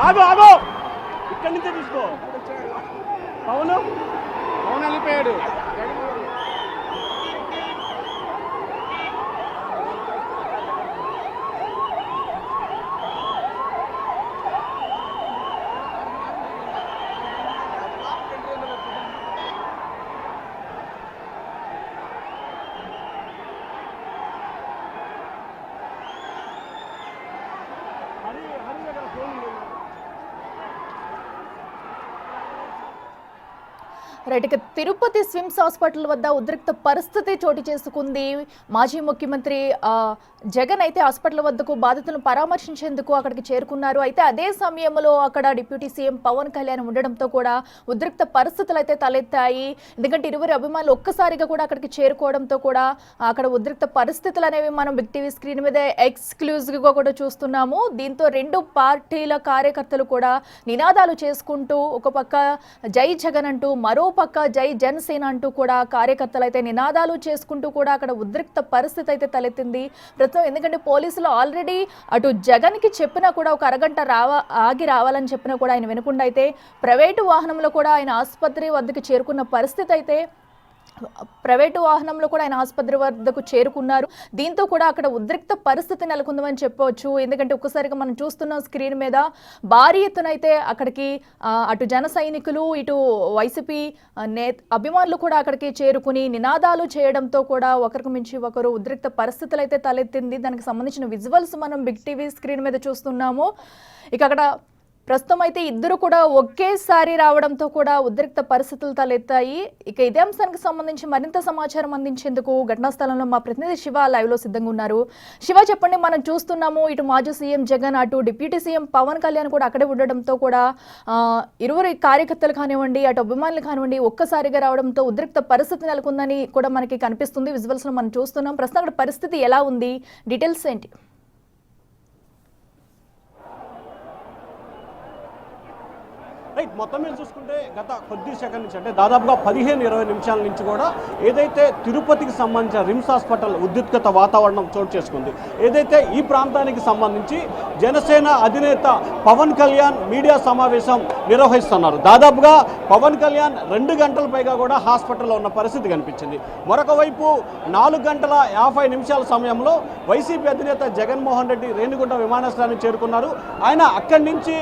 ఆగో ఆగో ఇక్కడి నుంచే తీసుకో. పవన్ వెళ్ళిపోయాడు. రైట్, ఇక తిరుపతి స్విమ్స్ హాస్పిటల్ వద్ద ఉద్రిక్త పరిస్థితి చోటు చేసుకుంది. మాజీ ముఖ్యమంత్రి జగన్ అయితే హాస్పిటల్ వద్దకు బాధితులను పరామర్శించేందుకు అక్కడికి చేరుకున్నారు. అయితే అదే సమయంలో అక్కడ డిప్యూటీ సీఎం పవన్ కళ్యాణ్ ఉండడంతో కూడా ఉద్రిక్త పరిస్థితులు అయితే తలెత్తాయి. ఎందుకంటే ఇరువురి అభిమానులు ఒక్కసారిగా కూడా అక్కడికి చేరుకోవడంతో కూడా అక్కడ ఉద్రిక్త పరిస్థితులు అనేవి మనం బిగ్ టీవీ స్క్రీన్ మీద ఎక్స్క్లూజివ్గా కూడా చూస్తున్నాము. దీంతో రెండు పార్టీల కార్యకర్తలు కూడా నినాదాలు చేసుకుంటూ ఒక పక్క జై జగన్ అంటూ మరో పక్క జై జనసేన అంటూ కూడా కార్యకర్తలు అయితే నినాదాలు చేసుకుంటూ కూడా అక్కడ ఉద్రిక్త పరిస్థితి అయితే తలెత్తింది ప్రస్తుతం. ఎందుకంటే పోలీసులు ఆల్రెడీ అటు జగన్కి చెప్పినా కూడా ఒక అరగంట ఆగి రావాలని చెప్పినా కూడా ఆయన వినకుండా అయితే ప్రైవేటు వాహనంలో కూడా ఆయన ఆసుపత్రి వద్దకు చేరుకున్న పరిస్థితి అయితే ప్రైవేటు వాహనంలో కూడా ఆయన ఆసుపత్రి వద్దకు చేరుకున్నారు. దీంతో కూడా అక్కడ ఉద్రిక్త పరిస్థితి నెలకొందని చెప్పవచ్చు. ఎందుకంటే ఒక్కసారిగా మనం చూస్తున్నాం స్క్రీన్ మీద భారీ ఎత్తున అయితే అక్కడికి అటు జన సైనికులు ఇటు వైసీపీ అభిమానులు కూడా అక్కడికి చేరుకుని నినాదాలు చేయడంతో కూడా ఒకరికి మించి ఒకరు ఉద్రిక్త పరిస్థితులు అయితే తలెత్తింది. దానికి సంబంధించిన విజువల్స్ మనం బిగ్ టీవీ స్క్రీన్ మీద చూస్తున్నాము. ఇక అక్కడ ప్రస్తుతం అయితే ఇద్దరు కూడా ఒకేసారి రావడంతో కూడా ఉద్రిక్త పరిస్థితులు తలెత్తాయి. ఇక ఇదే అంశానికి సంబంధించి మరింత సమాచారం అందించేందుకు ఘటనా స్థలంలో మా ప్రతినిధి శివ లైవ్లో సిద్ధంగా ఉన్నారు. శివ, చెప్పండి, మనం చూస్తున్నాము ఇటు మాజీ సీఎం జగన్ అటు డిప్యూటీ సీఎం పవన్ కళ్యాణ్ కూడా అక్కడే ఉండడంతో కూడా ఇరువురి కార్యకర్తలు కానివ్వండి అటు అభిమానులు కానివ్వండి ఒక్కసారిగా రావడంతో ఉద్రిక్త పరిస్థితి నెలకొందని కూడా మనకి కనిపిస్తుంది. విజువల్స్లో మనం చూస్తున్నాం. ప్రస్తుతం అక్కడ పరిస్థితి ఎలా ఉంది, డీటెయిల్స్ ఏంటి? రైట్, మొత్తం మీద చూసుకుంటే గత కొద్ది సెకండ్ నుంచి అంటే దాదాపుగా 15-20 నిమిషాల నుంచి కూడా ఏదైతే తిరుపతికి సంబంధించిన రిమ్స్ హాస్పిటల్ ఉద్రిక్తత వాతావరణం చోటు చేసుకుంది. ఏదైతే ఈ ప్రాంతానికి సంబంధించి జనసేన అధినేత పవన్ కళ్యాణ్ మీడియా సమావేశం నిర్వహిస్తున్నారు. దాదాపుగా పవన్ కళ్యాణ్ 2 గంటల పైగా కూడా హాస్పిటల్లో ఉన్న పరిస్థితి కనిపించింది. మరొక వైపు 4 గంటల 50 నిమిషాల సమయంలో వైసీపీ అధినేత జగన్మోహన్ రెడ్డి రేణిగుంట విమానాశ్రయానికి చేరుకున్నారు. ఆయన అక్కడి నుంచి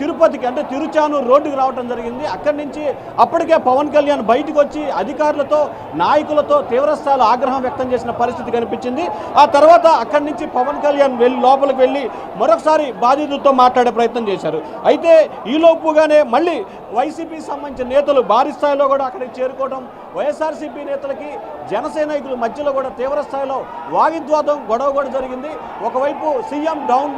తిరుపతికి అంటే తిరుచానూరు రోడ్డుకు రావడం జరిగింది. అక్కడి నుంచి అప్పటికే పవన్ కళ్యాణ్ బయటకు వచ్చి అధికారులతో నాయకులతో తీవ్రస్థాయిలో ఆగ్రహం వ్యక్తం చేసిన పరిస్థితి కనిపించింది. ఆ తర్వాత అక్కడి నుంచి పవన్ కళ్యాణ్ లోపలికి వెళ్ళి మరొకసారి బాధితులతో మాట్లాడే ప్రయత్నం చేశారు. అయితే ఈలోపుగానే మళ్ళీ వైసీపీకి సంబంధించిన నేతలు భారీ స్థాయిలో కూడా అక్కడికి చేరుకోవడం, వైఎస్ఆర్సీపీ నేతలకి జనసేనాయకుల మధ్యలో కూడా తీవ్ర స్థాయిలో వాగ్వివాదం గొడవ కూడా జరిగింది. ఒకవైపు సీఎం డౌన్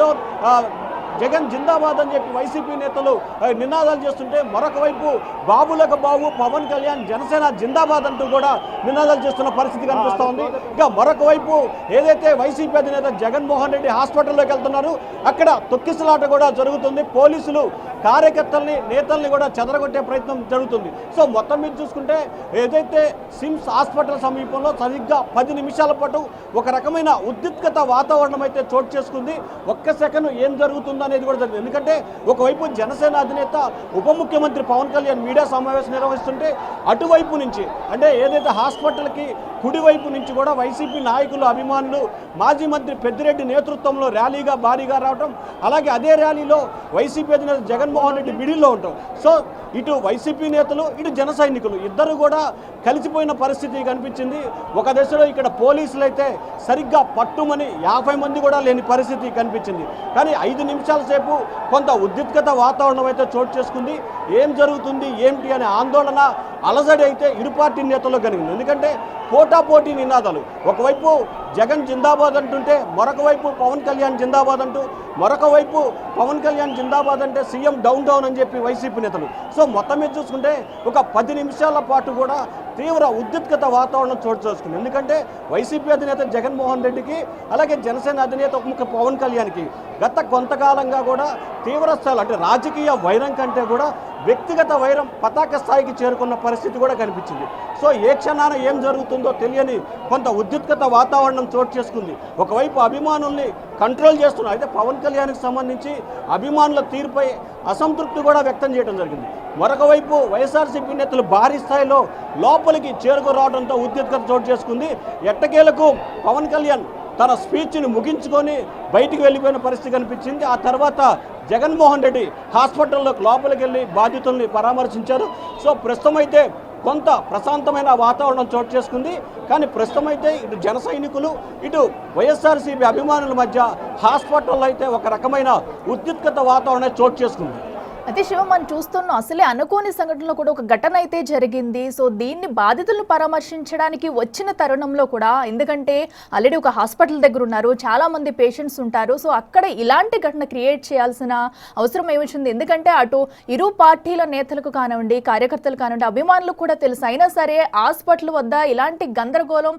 జగన్ జిందాబాద్ అని చెప్పి వైసీపీ నేతలు నినాదాలు చేస్తుంటే మరొక వైపు బాబులకు బాబు పవన్ కళ్యాణ్ జనసేన జిందాబాద్ అంటూ కూడా నినాదాలు చేస్తున్న పరిస్థితి కనిపిస్తూ ఉంది. ఇక మరొక వైపు ఏదైతే వైసీపీ అధినేత జగన్మోహన్ రెడ్డి హాస్పిటల్లోకి వెళ్తున్నారు, అక్కడ తొక్కిసలాట కూడా జరుగుతుంది. పోలీసులు కార్యకర్తల్ని నేతల్ని కూడా చెదరగొట్టే ప్రయత్నం జరుగుతుంది. సో మొత్తం మీద చూసుకుంటే ఏదైతే సిమ్స్ హాస్పిటల్ సమీపంలో సరిగ్గా 10 నిమిషాల పాటు ఒక రకమైన ఉద్రిక్తత వాతావరణం అయితే చోటు చేసుకుంది. ఒక్క సెకండ్ ఏం జరుగుతుందో అనేది కూడా జరిగింది. ఎందుకంటే ఒకవైపు జనసేన అధినేత ఉప ముఖ్యమంత్రి పవన్ కళ్యాణ్ మీడియా సమావేశం నిర్వహిస్తుంటే అటువైపు నుంచి అంటే ఏదైతే హాస్పిటల్కి కుడివైపు నుంచి కూడా వైసీపీ నాయకులు అభిమానులు మాజీ మంత్రి పెద్దిరెడ్డి నేతృత్వంలో ర్యాలీగా భారీగా రావడం, అలాగే అదే ర్యాలీలో వైసీపీ అధినేత జగన్మోహన్ రెడ్డి మిడిల్లో ఉంటాం. సో ఇటు వైసీపీ నేతలు ఇటు జన సైనికులు ఇద్దరు కూడా కలిసిపోయిన పరిస్థితి కనిపించింది. ఒక దశలో ఇక్కడ పోలీసులు అయితే సరిగ్గా పట్టుమని 50 మంది కూడా లేని పరిస్థితి కనిపించింది. కానీ 5 నిమిషాల సేపు కొంత ఉద్రిక్తత వాతావరణం అయితే చోటు చేసుకుంది. ఏం జరుగుతుంది ఏమిటి అనే ఆందోళన అలజడి అయితే ఇరు పార్టీ నేతల్లో కలిగింది. ఎందుకంటే పోటాపోటీ నినాదాలు, ఒకవైపు జగన్ జిందాబాద్ అంటుంటే మరొక వైపు పవన్ కళ్యాణ్ జిందాబాద్ అంటూ, మరొక వైపు పవన్ కళ్యాణ్ జిందాబాద్ అంటే సీఎం డౌన్ అని చెప్పి వైసీపీ నేతలు. సో మొత్తం మీద చూసుకుంటే ఒక 10 నిమిషాల పాటు కూడా తీవ్ర ఉద్రిక్తత వాతావరణం చోటు చేసుకుంది. ఎందుకంటే వైసీపీ అధినేత జగన్మోహన్ రెడ్డికి అలాగే జనసేన అధినేత ఉప పవన్ కళ్యాణ్కి గత కొంతకాలంగా కూడా తీవ్ర స్థాయిలో అంటే రాజకీయ వైరం కంటే కూడా వ్యక్తిగత వైరం పతాక స్థాయికి చేరుకున్న పరిస్థితి కూడా కనిపించింది. సో ఏ క్షణాన ఏం జరుగుతుందో తెలియని కొంత ఉద్రిక్తత వాతావరణం చోటు చేసుకుంది. ఒకవైపు అభిమానుల్ని కంట్రోల్ చేస్తున్నారు, అయితే పవన్ కళ్యాణ్కి సంబంధించి అభిమానుల తీరుపై అసంతృప్తి కూడా వ్యక్తం చేయడం జరిగింది. మరొక వైపు వైఎస్ఆర్సీపీ నేతలు భారీ స్థాయిలో లోపలికి చేరుకురావడంతో ఉద్రిక్తత చోటు చేసుకుంది. ఎట్టకేలకు పవన్ కళ్యాణ్ తన స్పీచ్ని ముగించుకొని బయటికి వెళ్ళిపోయిన పరిస్థితి కనిపించింది. ఆ తర్వాత జగన్మోహన్ రెడ్డి హాస్పిటల్లోకి లోపలికి వెళ్ళి బాధితుల్ని పరామర్శించారు. సో ప్రస్తుతం అయితే కొంత ప్రశాంతమైన వాతావరణం చోటు చేసుకుంది. కానీ ప్రస్తుతం అయితే ఇటు జన సైనికులు ఇటు వైఎస్ఆర్సీపీ అభిమానుల మధ్య హాస్పిటల్లో అయితే ఒక రకమైన ఉద్రిక్తత వాతావరణం చోటు చేసుకుంది. అయితే శివ, మనం చూస్తున్నాం అసలే అనుకోని సంఘటనలో కూడా ఒక ఘటన అయితే జరిగింది. సో దీన్ని బాధితులను పరామర్శించడానికి వచ్చిన తరుణంలో కూడా, ఎందుకంటే ఆల్రెడీ ఒక హాస్పిటల్ దగ్గర ఉన్నారు, చాలా మంది పేషెంట్స్ ఉంటారు. సో అక్కడ ఇలాంటి ఘటన క్రియేట్ చేయాల్సిన అవసరం ఏమొచ్చింది? ఎందుకంటే అటు ఇరు పార్టీల నేతలకు కానివ్వండి, కార్యకర్తలు కానివ్వండి, అభిమానులకు కూడా తెలుసు. అయినా సరే హాస్పిటల్ వద్ద ఇలాంటి గందరగోళం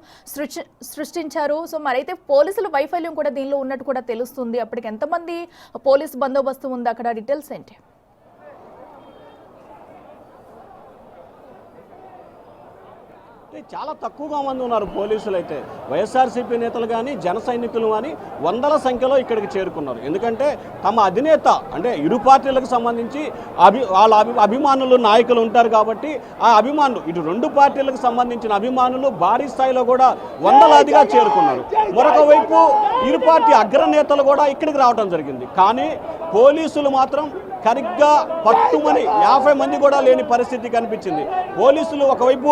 సృష్టించారు. సో మరైతే పోలీసుల వైఫల్యం కూడా దీనిలో ఉన్నట్టు కూడా తెలుస్తుంది. అప్పటికి ఎంతమంది పోలీసు బందోబస్తు ఉంది అక్కడ? డీటెయిల్స్ ఏంటి? చాలా తక్కువగా మంది ఉన్నారు పోలీసులు. అయితే వైఎస్ఆర్సీపీ నేతలు కానీ జన సైనికులు కానీ వందల సంఖ్యలో ఇక్కడికి చేరుకున్నారు. ఎందుకంటే తమ అధినేత అంటే ఇరు పార్టీలకు సంబంధించి వాళ్ళ అభిమానులు నాయకులు ఉంటారు కాబట్టి ఆ అభిమానులు ఇటు రెండు పార్టీలకు సంబంధించిన అభిమానులు భారీ స్థాయిలో కూడా వందలాదిగా చేరుకున్నారు. మరొక వైపు ఇరు పార్టీ అగ్రనేతలు కూడా ఇక్కడికి రావడం జరిగింది. కానీ పోలీసులు మాత్రం సరిగ్గా పట్టుమని 50 మంది కూడా లేని పరిస్థితి కనిపించింది. పోలీసులు ఒకవైపు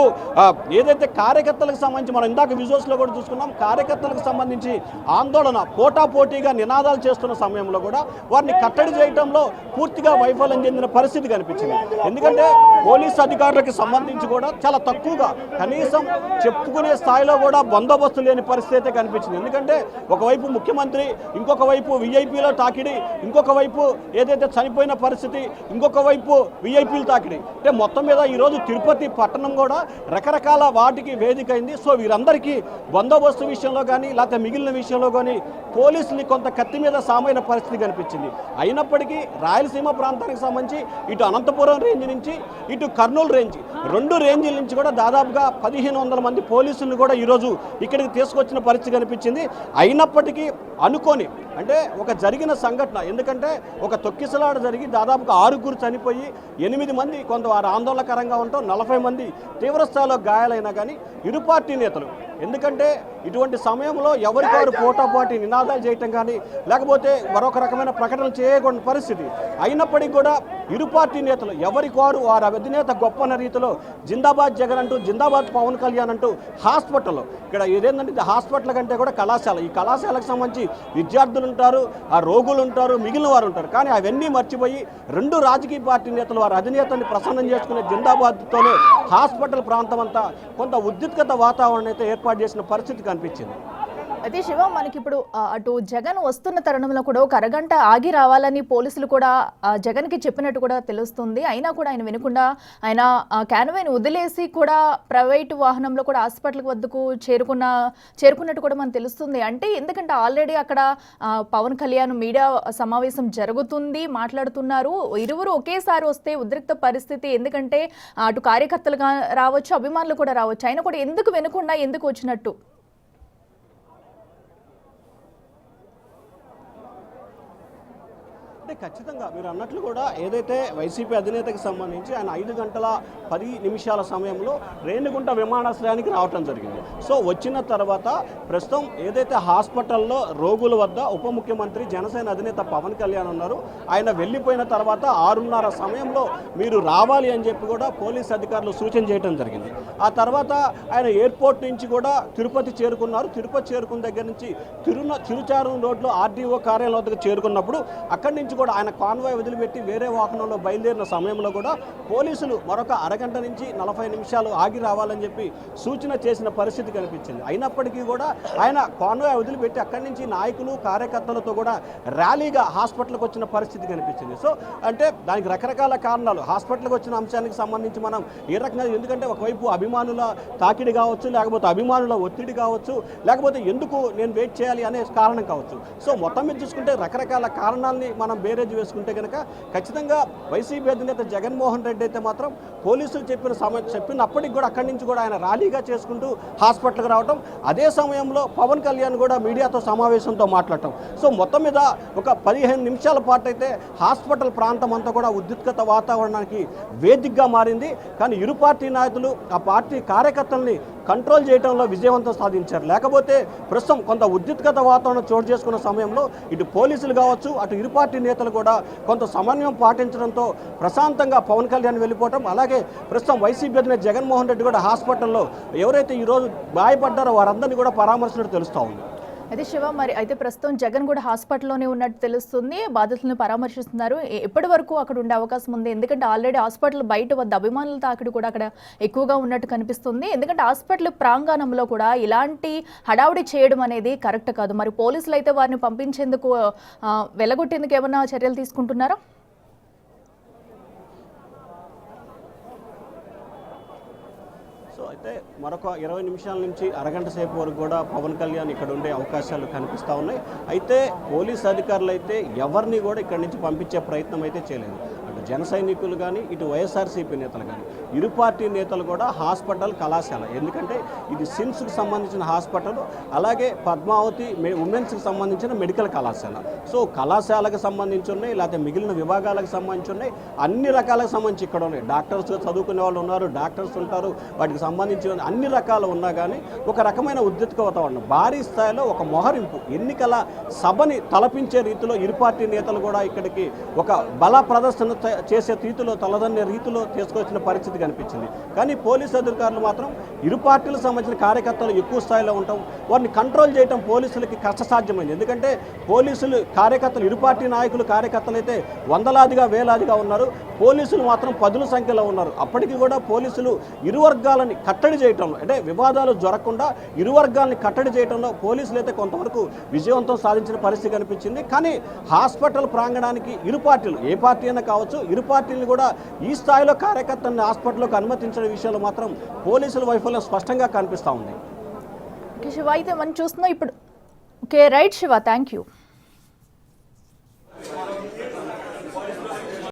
ఏదైతే కార్యకర్తలకు సంబంధించి మనం ఇందాక విజువల్స్లో కూడా చూసుకున్నాం, కార్యకర్తలకు సంబంధించి ఆందోళన పోటాపోటీగా నినాదాలు చేస్తున్న సమయంలో కూడా వారిని కట్టడి చేయడంలో పూర్తిగా వైఫల్యం చెందిన పరిస్థితి కనిపించింది. ఎందుకంటే పోలీసు అధికారులకు సంబంధించి కూడా చాలా తక్కువగా, కనీసం చెప్పుకునే స్థాయిలో కూడా బందోబస్తు లేని పరిస్థితి అయితే కనిపించింది. ఎందుకంటే ఒకవైపు ముఖ్యమంత్రి, ఇంకొక వైపు విఐపీలో తాకిడి, ఇంకొక వైపు ఏదైతే చనిపోయిన పరిస్థితి, ఇంకొక వైపు విఐపీలు తాకిడి. అంటే మొత్తం మీద ఈరోజు తిరుపతి పట్టణం కూడా రకరకాల వాటికి వేదిక అయింది. సో వీరందరికీ బందోబస్తు విషయంలో కానీ లేకపోతే మిగిలిన విషయంలో కానీ పోలీసులు కొంత కత్తి మీద సామైన పరిస్థితి కనిపించింది. అయినప్పటికీ రాయలసీమ ప్రాంతానికి సంబంధించి ఇటు అనంతపురం రేంజ్ నుంచి ఇటు కర్నూలు రేంజ్, రెండు రేంజ్ల నుంచి కూడా దాదాపుగా 1500 మంది పోలీసులను కూడా ఈరోజు ఇక్కడికి తీసుకొచ్చిన పరిస్థితి కనిపించింది. అయినప్పటికీ అనుకోని అంటే ఒక జరిగిన సంఘటన, ఎందుకంటే ఒక తొక్కిసలాట జరిగి దాదాపుగా 6 చనిపోయి 8 మంది కొంత వారు ఆందోళనకరంగా ఉంటాం, 40 మంది తీవ్రస్థాయిలో గాయాలైనా కానీ ఇరు పార్టీ నేతలు, ఎందుకంటే ఇటువంటి సమయంలో ఎవరికారు పోటాపోటీ నినాదాలు చేయటం కానీ లేకపోతే మరొక రకమైన ప్రకటనలు చేయకూడని పరిస్థితి. అయినప్పటికీ కూడా ఇరు పార్టీ నేతలు ఎవరికారు వారి అధినేత గొప్పన్న రీతిలో జిందాబాద్ జగన్ అంటూ, జిందాబాద్ పవన్ కళ్యాణ్ అంటూ హాస్పిటల్లో, ఇక్కడ ఇదేంటంటే హాస్పిటల్ కంటే కూడా కళాశాల, ఈ కళాశాలకు సంబంధించి విద్యార్థులు ఉంటారు, ఆ రోగులు ఉంటారు, మిగిలిన వారు ఉంటారు. కానీ అవన్నీ మర్చిపోయి రెండు రాజకీయ పార్టీ నేతలు వారి అధినేతని ప్రసన్నం చేసుకునే జిందాబాద్తోనే హాస్పిటల్ ప్రాంతం అంతా కొంత ఉద్రిక్తత వాతావరణం అయితే ఏర్పాటు చేసిన పరిస్థితి కనిపించింది. అయితే శివ, మనకి ఇప్పుడు అటు జగన్ వస్తున్న తరుణంలో కూడా ఒక అరగంట ఆగి రావాలని పోలీసులు కూడా జగన్కి చెప్పినట్టు కూడా తెలుస్తుంది. అయినా కూడా ఆయన వినకుండా ఆయన క్యాన్వాయ్ని వదిలేసి కూడా ప్రైవేటు వాహనంలో కూడా హాస్పిటల్ వద్దకు చేరుకున్నట్టు కూడా మనకు తెలుస్తుంది. అంటే ఎందుకంటే ఆల్రెడీ అక్కడ పవన్ కళ్యాణ్ మీడియా సమావేశం జరుగుతుంది, మాట్లాడుతున్నారు. ఇరువురు ఒకేసారి వస్తే ఉద్రిక్త పరిస్థితి, ఎందుకంటే అటు కార్యకర్తలుగా రావచ్చు, అభిమానులు కూడా రావచ్చు. అయినా కూడా ఎందుకు వినకుండా ఎందుకు వచ్చినట్టు? అంటే ఖచ్చితంగా మీరు అన్నట్లు కూడా ఏదైతే వైసీపీ అధినేతకి సంబంధించి ఆయన 5 గంటల 10 నిమిషాల సమయంలో రేణిగుంట విమానాశ్రయానికి రావటం జరిగింది. సో వచ్చిన తర్వాత ప్రస్తుతం ఏదైతే హాస్పిటల్లో రోగుల వద్ద ఉప ముఖ్యమంత్రి జనసేన అధినేత పవన్ కళ్యాణ్ ఉన్నారు. ఆయన వెళ్ళిపోయిన తర్వాత 6:30 సమయంలో మీరు రావాలి అని చెప్పి కూడా పోలీస్ అధికారులు సూచన చేయడం జరిగింది. ఆ తర్వాత ఆయన ఎయిర్పోర్ట్ నుంచి కూడా తిరుపతి చేరుకున్నారు. తిరుపతి చేరుకున్న దగ్గర నుంచి చిరుచారు రోడ్లో ఆర్డీఓ కార్యాలయం వద్దకు చేరుకున్నప్పుడు అక్కడి నుంచి కూడా ఆయన కాన్వాయ్ వదిలిపెట్టి వేరే వాహనంలో బయలుదేరిన సమయంలో కూడా పోలీసులు మరొక అరగంట నుంచి 40 నిమిషాలు ఆగి రావాలని చెప్పి సూచన చేసిన పరిస్థితి కనిపించింది. అయినప్పటికీ కూడా ఆయన కాన్వాయ్ వదిలిపెట్టి అక్కడి నుంచి నాయకులు కార్యకర్తలతో కూడా ర్యాలీగా హాస్పిటల్కి వచ్చిన పరిస్థితి కనిపించింది. సో అంటే దానికి రకరకాల కారణాలు, హాస్పిటల్కి వచ్చిన అంశానికి సంబంధించి మనం ఏ రకంగా, ఎందుకంటే ఒకవైపు అభిమానుల తాకిడి కావచ్చు, లేకపోతే అభిమానుల ఒత్తిడి కావచ్చు, లేకపోతే ఎందుకు నేను వెయిట్ చేయాలి అనే కారణం కావచ్చు. సో మొత్తం మీద చూసుకుంటే రకరకాల కారణాలని మనం బేరేజ్ వేసుకుంటే కనుక ఖచ్చితంగా వైసీపీ అధినేత జగన్మోహన్ రెడ్డి అయితే మాత్రం పోలీసులు చెప్పినప్పటికి కూడా అక్కడి నుంచి కూడా ఆయన ర్యాలీగా చేసుకుంటూ హాస్పిటల్కి రావడం, అదే సమయంలో పవన్ కళ్యాణ్ కూడా మీడియాతో సమావేశంతో మాట్లాడటం. సో మొత్తం మీద ఒక 15 నిమిషాల పాటు అయితే హాస్పిటల్ ప్రాంతం అంతా కూడా ఉద్రిక్తత వాతావరణానికి వేదికగా మారింది. కానీ ఇరు పార్టీ నాయకులు ఆ పార్టీ కార్యకర్తల్ని కంట్రోల్ చేయడంలో విజయవంతం సాధించారు. లేకపోతే ప్రస్తుతం కొంత ఉద్రిక్తత వాతావరణం చోటు చేసుకున్న సమయంలో ఇటు పోలీసులు కావచ్చు, అటు ఇరు పార్టీ నేతలు కూడా కొంత సమన్వయం పాటించడంతో ప్రశాంతంగా పవన్ కళ్యాణ్ వెళ్ళిపోవటం, అలాగే ప్రస్తుతం వైసీపీ అధినేత జగన్మోహన్ రెడ్డి కూడా హాస్పిటల్లో ఎవరైతే ఈరోజు గాయపడ్డారో వారందరినీ కూడా పరామర్శించినట్టు తెలుస్తూ ఉంది. అయితే శివ, మరి అయితే ప్రస్తుతం జగన్ కూడా హాస్పిటల్లోనే ఉన్నట్టు తెలుస్తుంది, బాధితులను పరామర్శిస్తున్నారు. ఎప్పటి వరకు అక్కడ ఉండే అవకాశం ఉంది? ఎందుకంటే ఆల్రెడీ హాస్పిటల్ బయట వద్ద అభిమానుల తాకిడి కూడా అక్కడ ఎక్కువగా ఉన్నట్టు కనిపిస్తుంది. ఎందుకంటే హాస్పిటల్ ప్రాంగణంలో కూడా ఇలాంటి హడావుడి చేయడం అనేది కరెక్ట్ కాదు. మరి పోలీసులు అయితే వారిని పంపించేందుకు వెలగొట్టేందుకు ఏమైనా చర్యలు తీసుకుంటున్నారా? అయితే మరొక 20 నిమిషాల నుంచి అరగంట సేపు వరకు కూడా పవన్ కళ్యాణ్ ఇక్కడ ఉండే అవకాశాలు కనిపిస్తూ ఉన్నాయి. అయితే పోలీస్ అధికారులు అయితే ఎవరిని కూడా ఇక్కడి నుంచి పంపించే ప్రయత్నం అయితే చేయలేదు. అటు జన సైనికులు కానీ, ఇటు వైఎస్ఆర్సీపీ నేతలు కానీ, ఇరు పార్టీ నేతలు కూడా హాస్పిటల్ కళాశాల, ఎందుకంటే ఇది సిమ్స్కి సంబంధించిన హాస్పిటల్, అలాగే పద్మావతి ఉమెన్స్కి సంబంధించిన మెడికల్ కళాశాల. సో కళాశాలకు సంబంధించి ఉన్నాయి, లేకపోతే మిగిలిన విభాగాలకు సంబంధించి ఉన్నాయి, అన్ని రకాలకు సంబంధించి ఇక్కడ ఉన్నాయి. డాక్టర్స్ చదువుకునే వాళ్ళు ఉన్నారు, డాక్టర్స్ ఉంటారు, వాటికి సంబంధించి అన్ని రకాలు ఉన్నా కానీ ఒక రకమైన ఉద్రిక్త వాతావరణం, భారీ స్థాయిలో ఒక మొహరింపు, ఎన్నికల సభని తలపించే రీతిలో ఇరు పార్టీ నేతలు కూడా ఇక్కడికి ఒక బల ప్రదర్శన చేసే రీతిలో, తలదన్నే రీతిలో తీసుకొచ్చిన పరిస్థితి కనిపించింది. కానీ పోలీసు అధికారులు మాత్రం ఇరు పార్టీలకు సంబంధించిన కార్యకర్తలు ఎక్కువ స్థాయిలో ఉంటాం, వారిని కంట్రోల్ చేయడం పోలీసులకి కష్టసాధ్యమైంది. ఎందుకంటే పోలీసులు కార్యకర్తలు, ఇరు పార్టీ నాయకులు కార్యకర్తలు అయితే వందలాదిగా వేలాదిగా ఉన్నారు, పోలీసులు మాత్రం పదుల సంఖ్యలో ఉన్నారు. అప్పటికి కూడా పోలీసులు ఇరు వర్గాలని కట్టడి చేయటంలో, అంటే వివాదాలు జరగకుండా ఇరు వర్గాలని కట్టడి చేయడంలో పోలీసులు అయితే కొంతవరకు విజయవంతం సాధించిన పరిస్థితి కనిపించింది. కానీ హాస్పిటల్ ప్రాంగణానికి ఇరు పార్టీలు, ఏ పార్టీ అయినా కావచ్చు, ఇరు పార్టీలను కూడా ఈ స్థాయిలో కార్యకర్తలను హాస్పిటల్లోకి అనుమతించడం విషయంలో మాత్రం పోలీసుల వైఫల్యం స్పష్టంగా కనిపిస్తూ ఉంది. శివ, అయితే మనం చూస్తున్నాం ఇప్పుడు. Okay, right Shiva, thank you.